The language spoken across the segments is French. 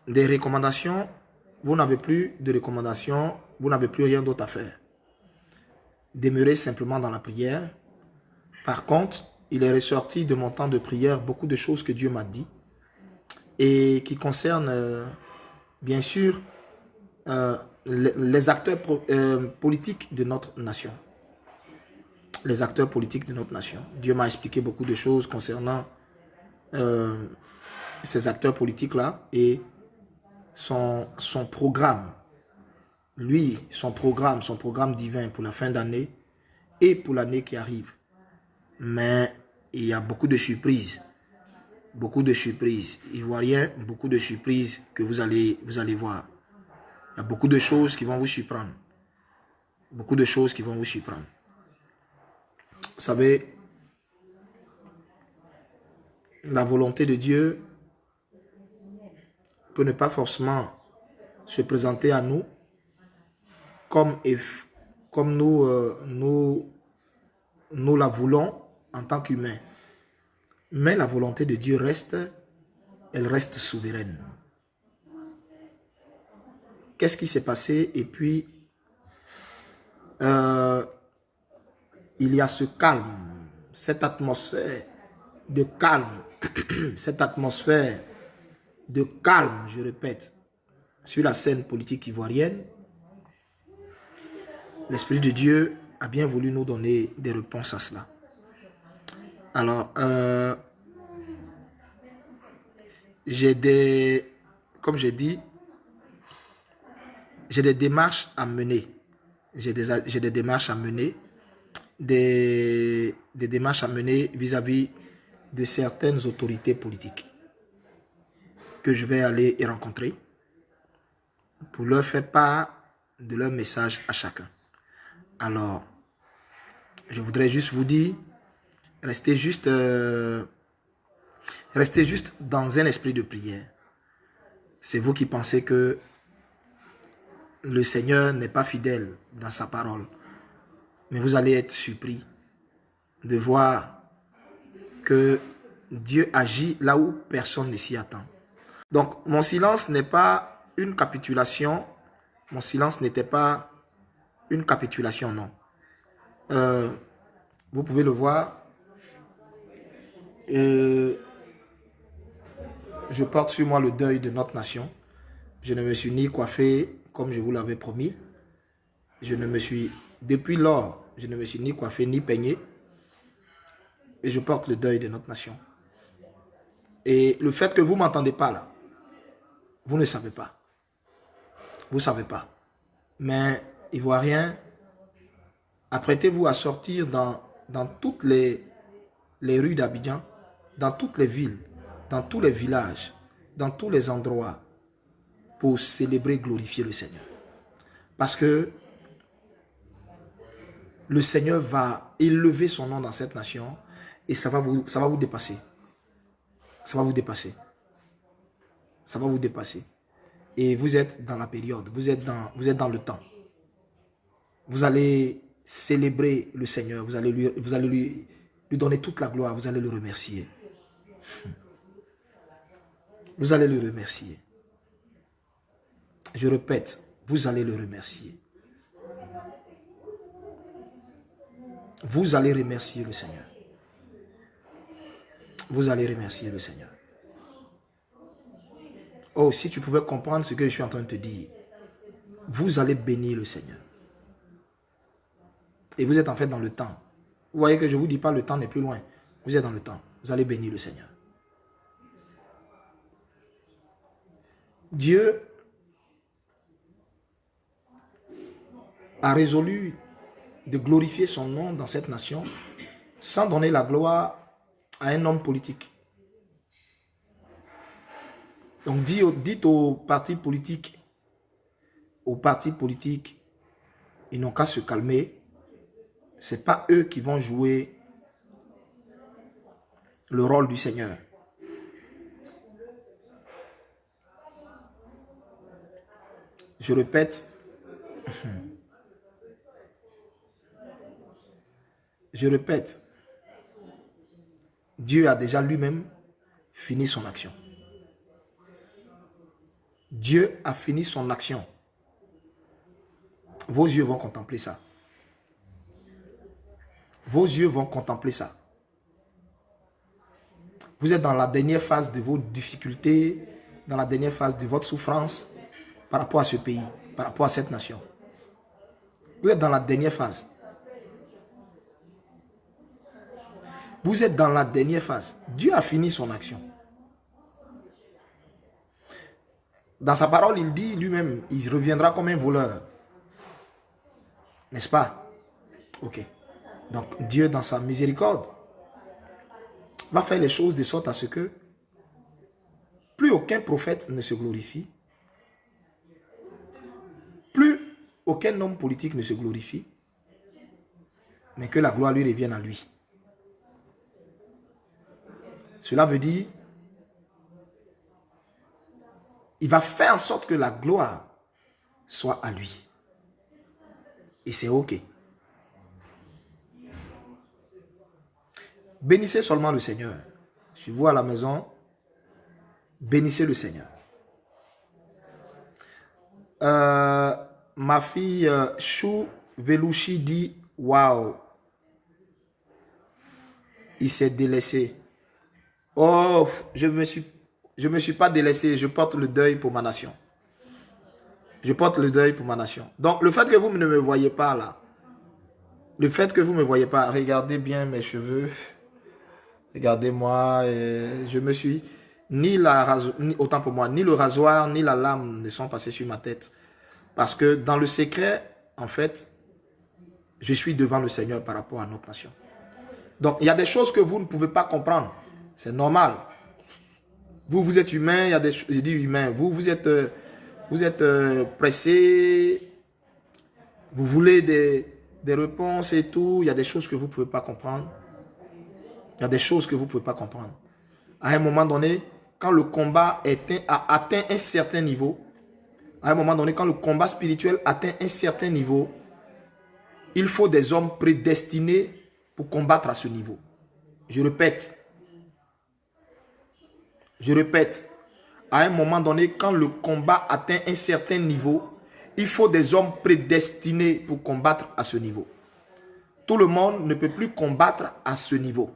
des recommandations, vous n'avez plus de recommandations, vous n'avez plus rien d'autre à faire. Demeurez simplement dans la prière. Par contre, il est ressorti de mon temps de prière beaucoup de choses que Dieu m'a dit et qui concernent, bien sûr, les acteurs politiques de notre nation. Les acteurs politiques de notre nation. Dieu m'a expliqué beaucoup de choses concernant ces acteurs politiques-là et son programme. Lui, son programme divin pour la fin d'année et pour l'année qui arrive. Mais il y a beaucoup de surprises. Beaucoup de surprises. Ivoiriens, beaucoup de surprises que vous allez voir. Il y a beaucoup de choses qui vont vous surprendre. Beaucoup de choses qui vont vous surprendre. Vous savez, la volonté de Dieu peut ne pas forcément se présenter à nous comme nous la voulons en tant qu'humains. Mais la volonté de Dieu elle reste souveraine. Qu'est-ce qui s'est passé? Et puis, il y a ce calme, cette atmosphère de calme, cette atmosphère de calme, je répète, sur la scène politique ivoirienne. L'Esprit de Dieu a bien voulu nous donner des réponses à cela. Alors, comme j'ai dit, j'ai des démarches à mener. J'ai des démarches à mener, des démarches à mener vis-à-vis de certaines autorités politiques que je vais aller rencontrer pour leur faire part de leur message à chacun. Alors, je voudrais juste vous dire, restez juste dans un esprit de prière. C'est vous qui pensez que le Seigneur n'est pas fidèle dans sa parole. Mais vous allez être surpris de voir que Dieu agit là où personne ne s'y attend. Donc, mon silence n'est pas une capitulation. Mon silence n'était pas une capitulation, non. Vous pouvez le voir. Je porte sur moi le deuil de notre nation. Je ne me suis ni coiffé comme je vous l'avais promis. Depuis lors, je ne me suis ni coiffé ni peigné. Et je porte le deuil de notre nation. Et le fait que vous ne m'entendez pas là, vous ne savez pas. Vous ne savez pas. Mais, Ivoiriens, apprêtez-vous à sortir dans toutes les rues d'Abidjan, dans toutes les villes, dans tous les villages, dans tous les endroits, pour célébrer, glorifier le Seigneur. Parce que le Seigneur va élever son nom dans cette nation et ça va vous dépasser. Ça va vous dépasser. Ça va vous dépasser. Et vous êtes dans la période, vous êtes dans le temps. Vous allez célébrer le Seigneur, vous allez lui donner toute la gloire, vous allez le remercier. Vous allez le remercier. Je répète, vous allez le remercier. Vous allez remercier le Seigneur. Vous allez remercier le Seigneur. Oh, si tu pouvais comprendre ce que je suis en train de te dire, vous allez bénir le Seigneur. Et vous êtes en fait dans le temps. Vous voyez que je ne vous dis pas le temps n'est plus loin. Vous êtes dans le temps. Vous allez bénir le Seigneur. Dieu a résolu de glorifier son nom dans cette nation sans donner la gloire à un homme politique. Donc dites aux partis politiques, ils n'ont qu'à se calmer. Ce n'est pas eux qui vont jouer le rôle du Seigneur. Je répète, Dieu a déjà lui-même fini son action. Dieu a fini son action. Vos yeux vont contempler ça. Vos yeux vont contempler ça. Vous êtes dans la dernière phase de vos difficultés, dans la dernière phase de votre souffrance par rapport à ce pays, par rapport à cette nation. Vous êtes dans la dernière phase. Vous êtes dans la dernière phase. Dieu a fini son action. Dans sa parole, il dit lui-même, il reviendra comme un voleur. N'est-ce pas? Ok. Donc, Dieu, dans sa miséricorde, va faire les choses de sorte à ce que plus aucun prophète ne se glorifie, plus aucun homme politique ne se glorifie, mais que la gloire lui revienne à lui. Cela veut dire, il va faire en sorte que la gloire soit à lui. Et c'est ok. Bénissez seulement le Seigneur. Je vous à la maison, bénissez le Seigneur. Ma fille Chou Velouchi dit, waouh, il s'est délaissé. Oh, je me suis pas délaissé, je porte le deuil pour ma nation. Je porte le deuil pour ma nation. Donc, le fait que vous ne me voyez pas là, le fait que vous ne me voyez pas, regardez bien mes cheveux, regardez-moi, je me suis, autant pour moi, ni le rasoir, ni la lame ne sont passés sur ma tête. Parce que dans le secret, en fait, je suis devant le Seigneur par rapport à notre nation. Donc, il y a des choses que vous ne pouvez pas comprendre. C'est normal. Vous êtes humain, il y a des choses, je dis humain, vous êtes pressé, vous voulez des réponses et tout, il y a des choses que vous ne pouvez pas comprendre. Il y a des choses que vous ne pouvez pas comprendre. À un moment donné, quand le combat a atteint un certain niveau, à un moment donné, quand le combat spirituel atteint un certain niveau, il faut des hommes prédestinés pour combattre à ce niveau. Je répète, à un moment donné, quand le combat atteint un certain niveau, il faut des hommes prédestinés pour combattre à ce niveau. Tout le monde ne peut plus combattre à ce niveau.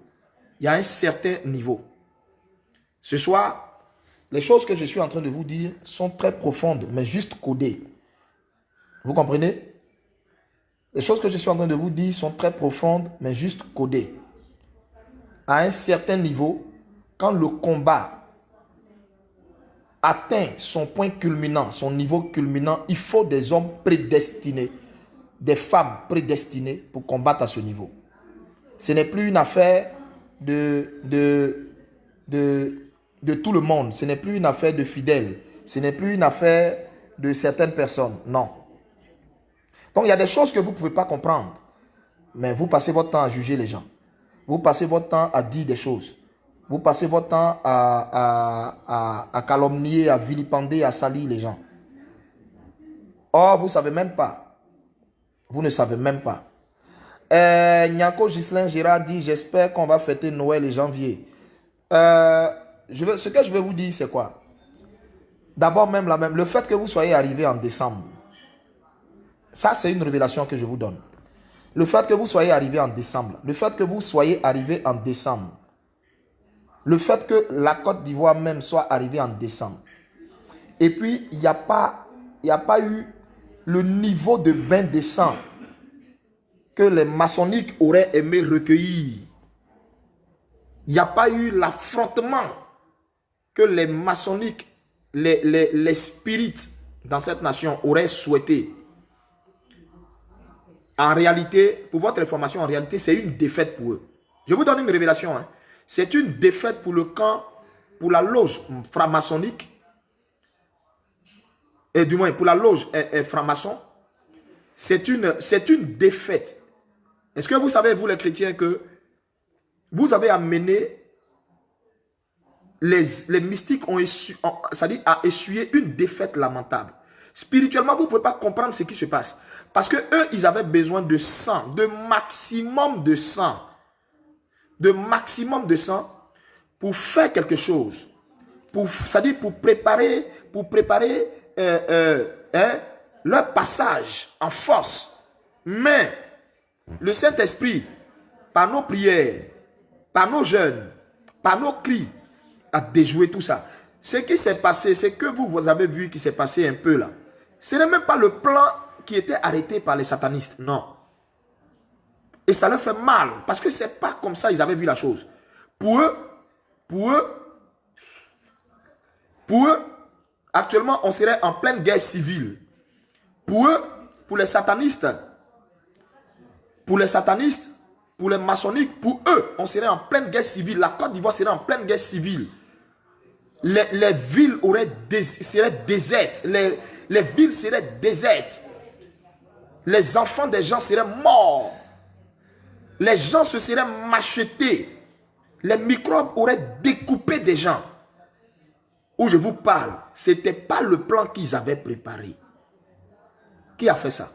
Il y a un certain niveau. Ce soir, les choses que je suis en train de vous dire sont très profondes, mais juste codées. Vous comprenez? Les choses que je suis en train de vous dire sont très profondes, mais juste codées. À un certain niveau, quand le combat atteint son point culminant, son niveau culminant, il faut des hommes prédestinés, des femmes prédestinées pour combattre à ce niveau. Ce n'est plus une affaire de tout le monde. Ce n'est plus une affaire de fidèles. Ce n'est plus une affaire de certaines personnes. Non. Donc, il y a des choses que vous ne pouvez pas comprendre. Mais vous passez votre temps à juger les gens. Vous passez votre temps à dire des choses. Vous passez votre temps à calomnier, à vilipender, à salir les gens. Or, vous ne savez même pas. Vous ne savez même pas. Nyako Ghislain Gérard dit, j'espère qu'on va fêter Noël et janvier. Ce que je vais vous dire, c'est quoi? D'abord, le fait que vous soyez arrivé en décembre, ça, c'est une révélation que je vous donne. Le fait que vous soyez arrivé en décembre, le fait que vous soyez arrivé en décembre, le fait que la Côte d'Ivoire même soit arrivée en décembre, et puis il n'y a pas eu le niveau de bain de sang que les maçonniques auraient aimé recueillir. Il n'y a pas eu l'affrontement que les maçonniques, les spirites dans cette nation auraient souhaité. En réalité, pour votre information, en réalité, c'est une défaite pour eux. Je vous donne une révélation. Hein. C'est une défaite pour le camp, pour la loge franc-maçonnique, et du moins pour la loge franc-maçon. C'est une défaite. Est-ce que vous savez, vous les chrétiens, que vous avez amené les mystiques c'est-à-dire à essuyer une défaite lamentable. Spirituellement, vous ne pouvez pas comprendre ce qui se passe. Parce que eux, ils avaient besoin de sang, de maximum de sang. De maximum de sang pour faire quelque chose. c'est-à-dire pour préparer leur passage en force. Mais le Saint-Esprit, par nos prières, par nos jeûnes, par nos cris, a déjoué tout ça. Ce qui s'est passé, c'est que vous avez vu qui s'est passé un peu là. Ce n'est même pas le plan qui était arrêté par les satanistes, non. Et ça leur fait mal, parce que ce n'est pas comme ça ils avaient vu la chose. Pour eux, actuellement, on serait en pleine guerre civile. Pour eux, pour les satanistes, pour les maçonniques, pour eux, on serait en pleine guerre civile. La Côte d'Ivoire serait en pleine guerre civile. Les villes seraient désertes. Les villes seraient désertes. Les enfants des gens seraient morts. Les gens se seraient machetés. Les microbes auraient découpé des gens. Où je vous parle, ce n'était pas le plan qu'ils avaient préparé. Qui a fait ça?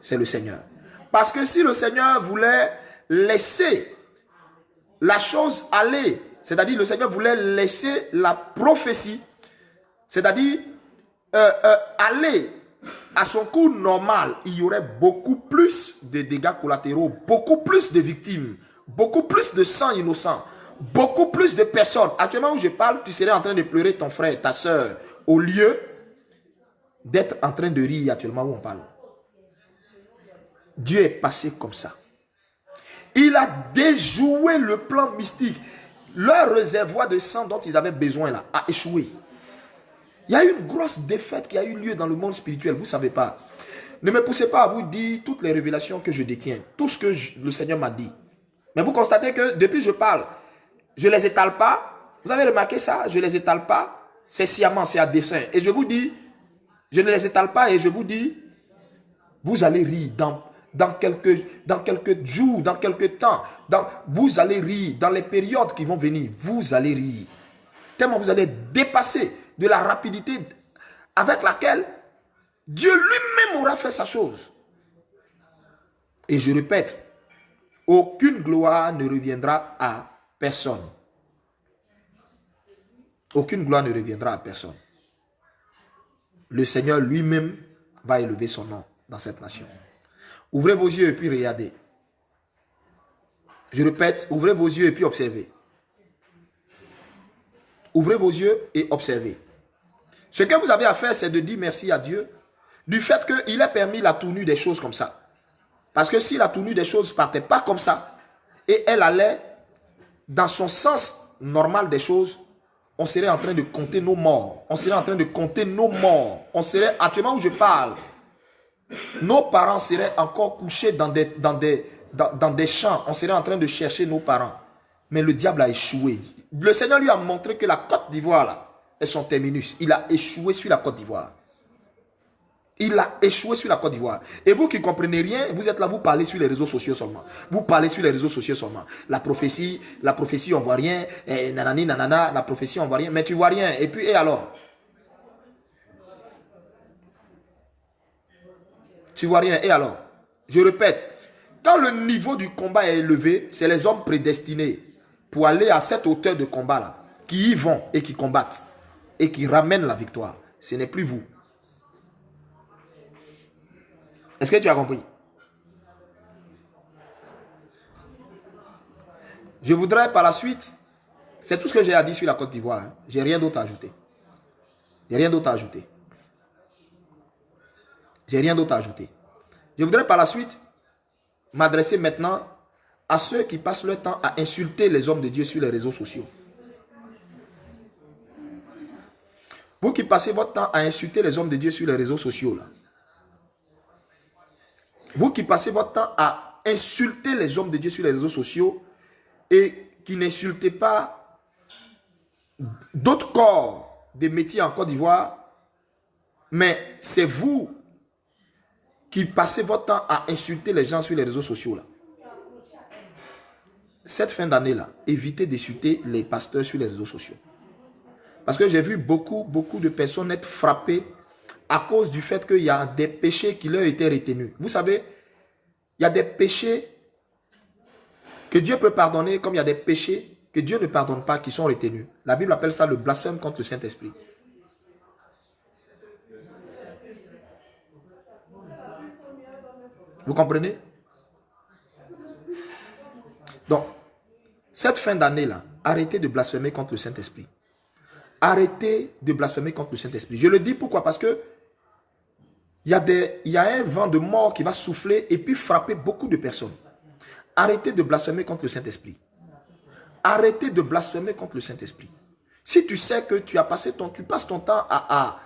C'est le Seigneur. Parce que si le Seigneur voulait laisser la chose aller, c'est-à-dire le Seigneur voulait laisser la prophétie, c'est-à-dire aller à son cours normal, il y aurait beaucoup plus de dégâts collatéraux, beaucoup plus de victimes, beaucoup plus de sang innocent, beaucoup plus de personnes. Actuellement où je parle, tu serais en train de pleurer ton frère, ta soeur, au lieu d'être en train de rire actuellement où on parle. Dieu est passé comme ça. Il a déjoué le plan mystique. Leur réservoir de sang dont ils avaient besoin là a échoué. Il y a eu une grosse défaite qui a eu lieu dans le monde spirituel. Vous ne savez pas. Ne me poussez pas à vous dire toutes les révélations que je détiens. Tout ce que le Seigneur m'a dit. Mais vous constatez que depuis que je parle, je ne les étale pas. Vous avez remarqué ça? Je ne les étale pas. C'est sciemment, c'est à dessein. Et je vous dis, je ne les étale pas et je vous dis, vous allez rire dans quelques jours, dans quelques temps. Vous allez rire dans les périodes qui vont venir. Vous allez rire. Tellement vous allez dépasser de la rapidité avec laquelle Dieu lui-même aura fait sa chose. Et je répète, aucune gloire ne reviendra à personne. Aucune gloire ne reviendra à personne. Le Seigneur lui-même va élever son nom dans cette nation. Ouvrez vos yeux et puis regardez. Je répète, ouvrez vos yeux et puis observez. Ouvrez vos yeux et observez. Ce que vous avez à faire, c'est de dire merci à Dieu du fait qu'il a permis la tournure des choses comme ça. Parce que si la tournure des choses ne partait pas comme ça, et elle allait dans son sens normal des choses, on serait en train de compter nos morts. On serait en train de compter nos morts. On serait, actuellement où je parle, nos parents seraient encore couchés dans des champs. On serait en train de chercher nos parents. Mais le diable a échoué. Le Seigneur lui a montré que la Côte d'Ivoire là est son terminus. Il a échoué sur la Côte d'Ivoire. Il a échoué sur la Côte d'Ivoire. Et vous qui ne comprenez rien, vous êtes là, vous parlez sur les réseaux sociaux seulement. Vous parlez sur les réseaux sociaux seulement. La prophétie, on ne voit rien. Nanani, nanana, la prophétie, on ne voit rien. Mais tu ne vois rien. Et puis, et alors? Tu ne vois rien. Et alors? Je répète, quand le niveau du combat est élevé, c'est les hommes prédestinés pour aller à cette hauteur de combat-là, qui y vont et qui combattent et qui ramènent la victoire. Ce n'est plus vous. Est-ce que tu as compris? Je voudrais par la suite, c'est tout ce que j'ai à dire sur la Côte d'Ivoire. Hein. J'ai rien d'autre à ajouter. J'ai rien d'autre à ajouter. J'ai rien d'autre à ajouter. Je voudrais par la suite m'adresser maintenant à ceux qui passent leur temps à insulter les hommes de Dieu sur les réseaux sociaux. Vous qui passez votre temps à insulter les hommes de Dieu sur les réseaux sociaux, là. Vous qui passez votre temps à insulter les hommes de Dieu sur les réseaux sociaux et qui n'insultez pas d'autres corps de métiers en Côte d'Ivoire, mais c'est vous qui passez votre temps à insulter les gens sur les réseaux sociaux. Là. Cette fin d'année-là, évitez d'insulter les pasteurs sur les réseaux sociaux. Parce que j'ai vu beaucoup de personnes être frappées à cause du fait qu'il y a des péchés qui leur étaient retenus. Vous savez, il y a des péchés que Dieu peut pardonner, comme il y a des péchés que Dieu ne pardonne pas, qui sont retenus. La Bible appelle ça le blasphème contre le Saint-Esprit. Vous comprenez? Donc, cette fin d'année-là, arrêtez de blasphémer contre le Saint-Esprit. Arrêtez de blasphémer contre le Saint-Esprit. Je le dis pourquoi? Parce que il y a un vent de mort qui va souffler et puis frapper beaucoup de personnes. Arrêtez de blasphémer contre le Saint-Esprit. Arrêtez de blasphémer contre le Saint-Esprit. Si tu sais que tu passes ton temps à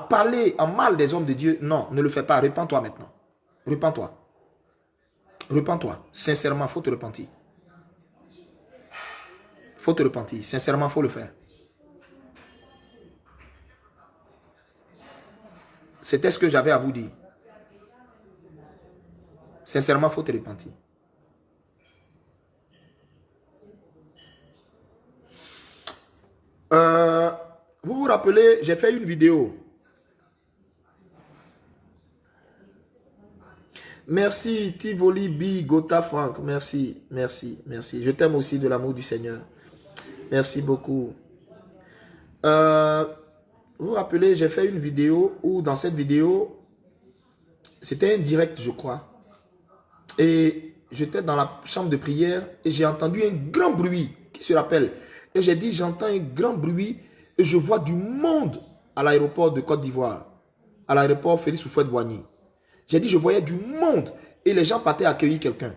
parler en mal des hommes de Dieu, non, ne le fais pas. Repends-toi maintenant. Repends-toi. Repends-toi. Sincèrement, il faut te repentir. Il faut te repentir. Sincèrement, il faut le faire. C'était ce que j'avais à vous dire. Sincèrement, il faut te repentir. Vous vous rappelez, j'ai fait une vidéo. Merci Tivoli B, Gotha Frank. Merci, merci, merci. Je t'aime aussi de l'amour du Seigneur. Merci beaucoup. Vous vous rappelez, j'ai fait une vidéo où dans cette vidéo, c'était un direct, je crois. Et j'étais dans la chambre de prière et j'ai entendu un grand bruit. Qui se rappelle? Et j'ai dit, j'entends un grand bruit et je vois du monde à l'aéroport de Côte d'Ivoire. À l'aéroport Félix Houphouët-Boigny. J'ai dit, je voyais du monde et les gens partaient accueillir quelqu'un.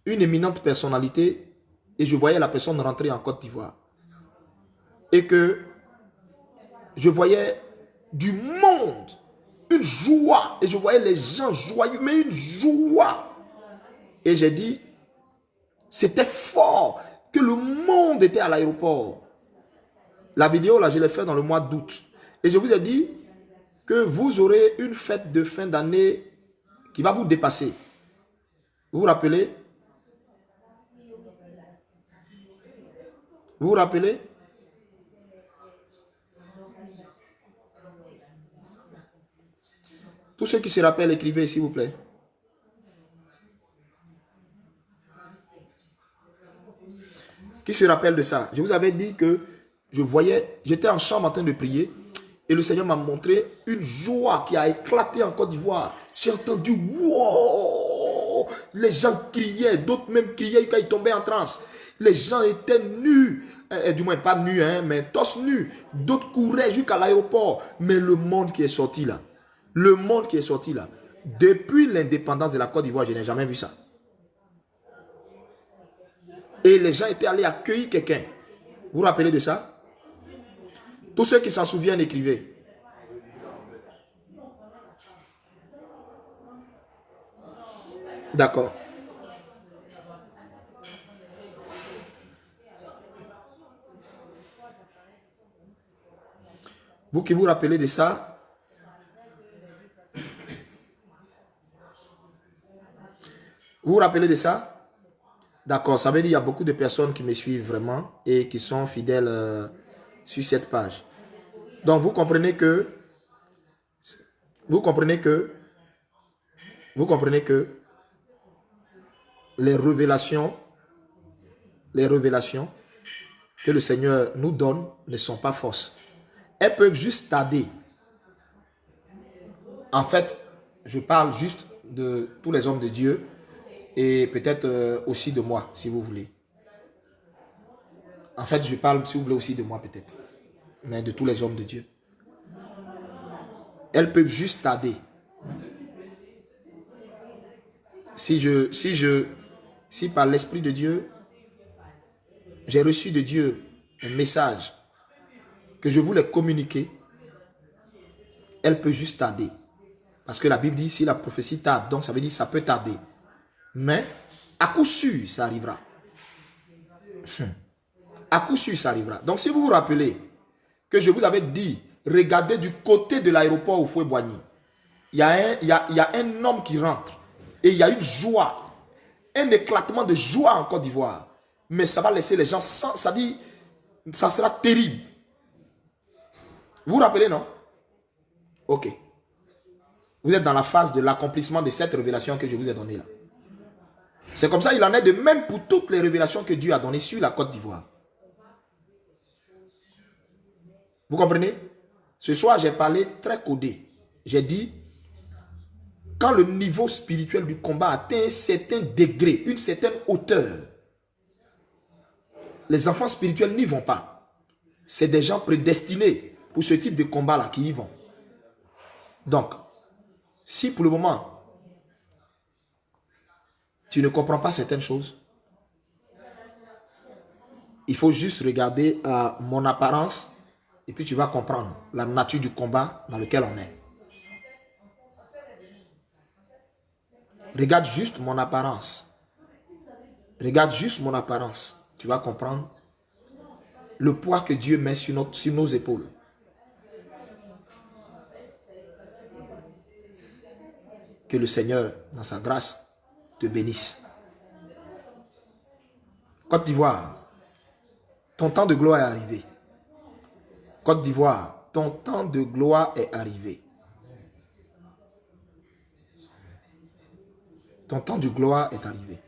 Une éminente personnalité et je voyais la personne rentrer en Côte d'Ivoire. Et que je voyais du monde, une joie. Et je voyais les gens joyeux, mais une joie. Et j'ai dit, c'était fort que le monde était à l'aéroport. La vidéo, là, je l'ai fait dans le mois d'août. Et je vous ai dit que vous aurez une fête de fin d'année qui va vous dépasser. Vous vous rappelez? Vous vous rappelez? Tous ceux qui se rappellent, écrivez s'il vous plaît. Qui se rappelle de ça? Je vous avais dit que j'étais en chambre en train de prier et le Seigneur m'a montré une joie qui a éclaté en Côte d'Ivoire. J'ai entendu wow! Les gens criaient, d'autres même criaient quand ils tombaient en transe. Les gens étaient nus, du moins pas nus, hein, mais tous nus. D'autres couraient jusqu'à l'aéroport. Mais le monde qui est sorti là, le monde qui est sorti là, depuis l'indépendance de la Côte d'Ivoire, je n'ai jamais vu ça. Et les gens étaient allés accueillir quelqu'un. Vous vous rappelez de ça? Tous ceux qui s'en souviennent, écrivez. D'accord. Vous qui vous rappelez de ça, vous vous rappelez de ça? D'accord, ça veut dire qu'il y a beaucoup de personnes qui me suivent vraiment et qui sont fidèles sur cette page. Donc, vous comprenez que les révélations que le Seigneur nous donne ne sont pas fausses. Elles peuvent juste tarder. En fait, je parle juste de tous les hommes de Dieu et peut-être aussi de moi, si vous voulez. En fait, je parle, si vous voulez, aussi de moi peut-être, mais de tous les hommes de Dieu. Elles peuvent juste tarder. Si par l'Esprit de Dieu, j'ai reçu de Dieu un message que je voulais communiquer, elle peut juste tarder. Parce que la Bible dit, si la prophétie tarde, donc ça veut dire que ça peut tarder. Mais à coup sûr, ça arrivera. À coup sûr, ça arrivera. Donc si vous vous rappelez que je vous avais dit, regardez du côté de l'aéroport Houphouët-Boigny. Il y a un homme qui rentre et il y a une joie, un éclatement de joie en Côte d'Ivoire. Mais ça va laisser les gens sans, ça dit, ça sera terrible. Vous vous rappelez, non? Ok. Vous êtes dans la phase de l'accomplissement de cette révélation que je vous ai donnée là. C'est comme ça, il en est de même pour toutes les révélations que Dieu a données sur la Côte d'Ivoire. Vous comprenez? Ce soir, j'ai parlé très codé. J'ai dit, quand le niveau spirituel du combat atteint un certain degré, une certaine hauteur, les enfants spirituels n'y vont pas. C'est des gens prédestinés pour ce type de combat-là qui y vont. Donc, si pour le moment, tu ne comprends pas certaines choses, il faut juste regarder mon apparence et puis tu vas comprendre la nature du combat dans lequel on est. Regarde juste mon apparence. Regarde juste mon apparence. Tu vas comprendre le poids que Dieu met sur nos épaules. Que le Seigneur, dans sa grâce, te bénisse. Côte d'Ivoire, ton temps de gloire est arrivé. Côte d'Ivoire, ton temps de gloire est arrivé. Ton temps de gloire est arrivé.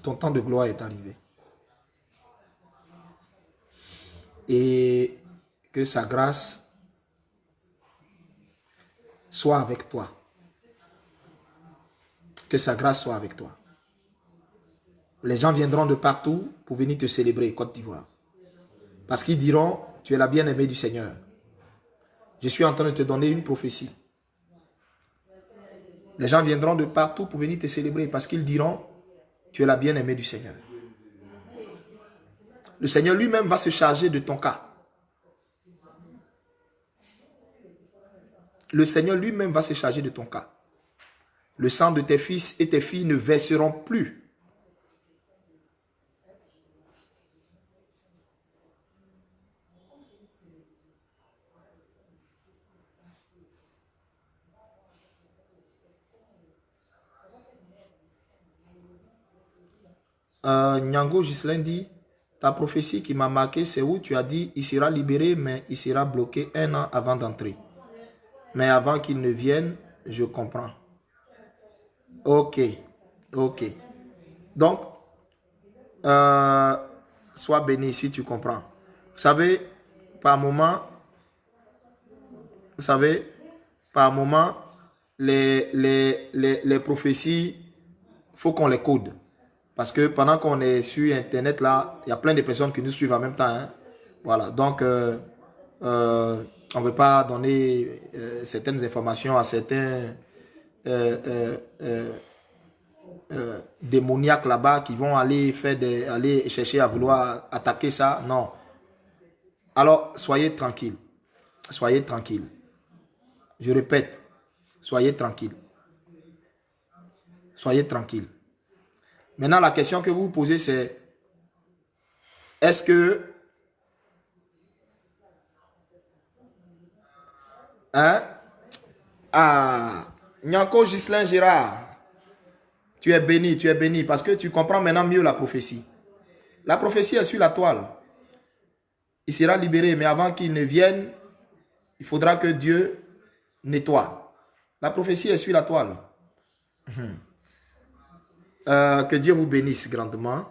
Ton temps de gloire est arrivé. Et que sa grâce soit avec toi. Que sa grâce soit avec toi. Les gens viendront de partout pour venir te célébrer, Côte d'Ivoire. Parce qu'ils diront, tu es la bien-aimée du Seigneur. Je suis en train de te donner une prophétie. Les gens viendront de partout pour venir te célébrer parce qu'ils diront, tu es la bien-aimée du Seigneur. Le Seigneur lui-même va se charger de ton cas. Le Seigneur lui-même va se charger de ton cas. Le sang de tes fils et tes filles ne verseront plus. Nyango Gislain dit, ta prophétie qui m'a marqué, c'est où tu as dit, il sera libéré, mais il sera bloqué 1 an avant d'entrer. Mais avant qu'il ne vienne, je comprends. Ok, ok. Donc, sois béni si tu comprends. Vous savez, par moment, les prophéties, il faut qu'on les code. Parce que pendant qu'on est sur Internet, là, il y a plein de personnes qui nous suivent en même temps. Hein. Voilà, donc, on ne veut pas donner certaines informations à certains démoniaques là-bas qui vont aller chercher à vouloir attaquer ça. Non. Alors, soyez tranquille. Soyez tranquille. Je répète, soyez tranquille. Soyez tranquille. Maintenant, la question que vous vous posez, c'est est-ce que Nyanko Gislain Gérard, tu es béni parce que tu comprends maintenant mieux la prophétie. La prophétie est sur la toile. Il sera libéré, mais avant qu'il ne vienne, il faudra que Dieu nettoie. La prophétie est sur la toile. Que Dieu vous bénisse grandement.